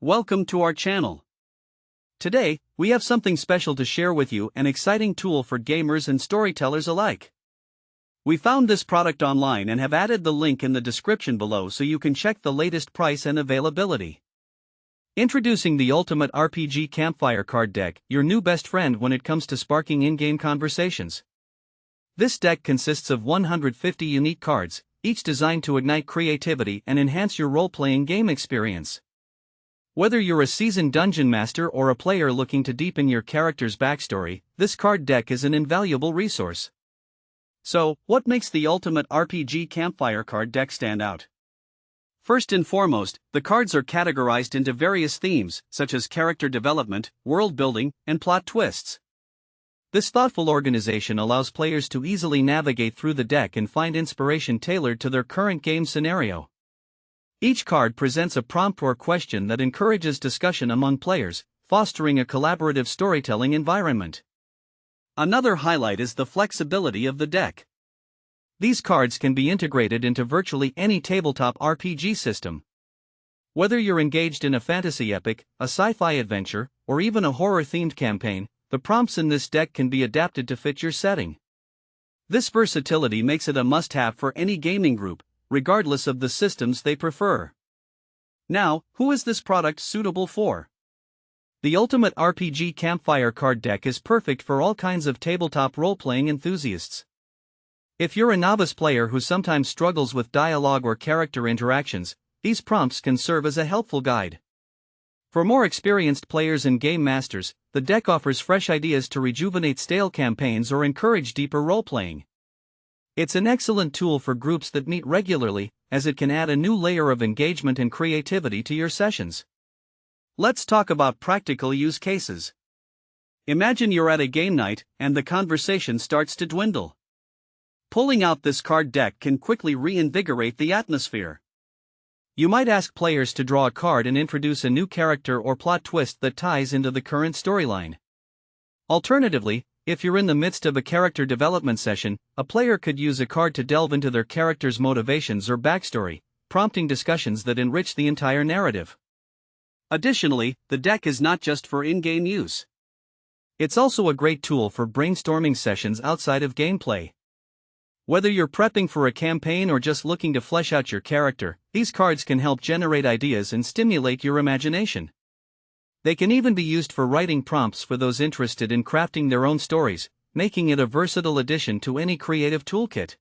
Welcome to our channel. Today, we have something special to share with you, an exciting tool for gamers and storytellers alike. We found this product online and have added the link in the description below so you can check the latest price and availability. Introducing the ultimate RPG Campfire Card Deck, your new best friend when it comes to sparking in-game conversations. This deck consists of 150 unique cards, each designed to ignite creativity and enhance your role-playing game experience. Whether you're a seasoned dungeon master or a player looking to deepen your character's backstory, this card deck is an invaluable resource. So, what makes the ultimate RPG Campfire Card Deck stand out? First and foremost, the cards are categorized into various themes, such as character development, world building, and plot twists. This thoughtful organization allows players to easily navigate through the deck and find inspiration tailored to their current game scenario. Each card presents a prompt or question that encourages discussion among players, fostering a collaborative storytelling environment. Another highlight is the flexibility of the deck. These cards can be integrated into virtually any tabletop RPG system. Whether you're engaged in a fantasy epic, a sci-fi adventure, or even a horror-themed campaign, the prompts in this deck can be adapted to fit your setting. This versatility makes it a must-have for any gaming group, regardless of the systems they prefer. Now, who is this product suitable for? The ultimate RPG Campfire Card Deck is perfect for all kinds of tabletop role-playing enthusiasts. If you're a novice player who sometimes struggles with dialogue or character interactions, these prompts can serve as a helpful guide. For more experienced players and game masters, the deck offers fresh ideas to rejuvenate stale campaigns or encourage deeper role-playing. It's an excellent tool for groups that meet regularly, as it can add a new layer of engagement and creativity to your sessions. Let's talk about practical use cases. Imagine you're at a game night, and the conversation starts to dwindle. Pulling out this card deck can quickly reinvigorate the atmosphere. You might ask players to draw a card and introduce a new character or plot twist that ties into the current storyline. Alternatively, if you're in the midst of a character development session, a player could use a card to delve into their character's motivations or backstory, prompting discussions that enrich the entire narrative. Additionally, the deck is not just for in-game use. It's also a great tool for brainstorming sessions outside of gameplay. Whether you're prepping for a campaign or just looking to flesh out your character, these cards can help generate ideas and stimulate your imagination. They can even be used for writing prompts for those interested in crafting their own stories, making it a versatile addition to any creative toolkit.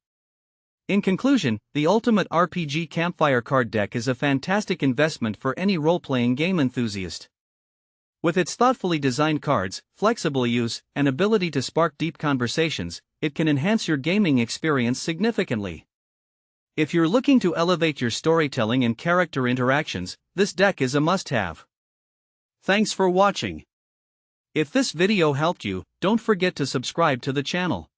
In conclusion, the ultimate RPG Campfire Card Deck is a fantastic investment for any role-playing game enthusiast. With its thoughtfully designed cards, flexible use, and ability to spark deep conversations, it can enhance your gaming experience significantly. If you're looking to elevate your storytelling and character interactions, this deck is a must-have. Thanks for watching. If this video helped you, don't forget to subscribe to the channel.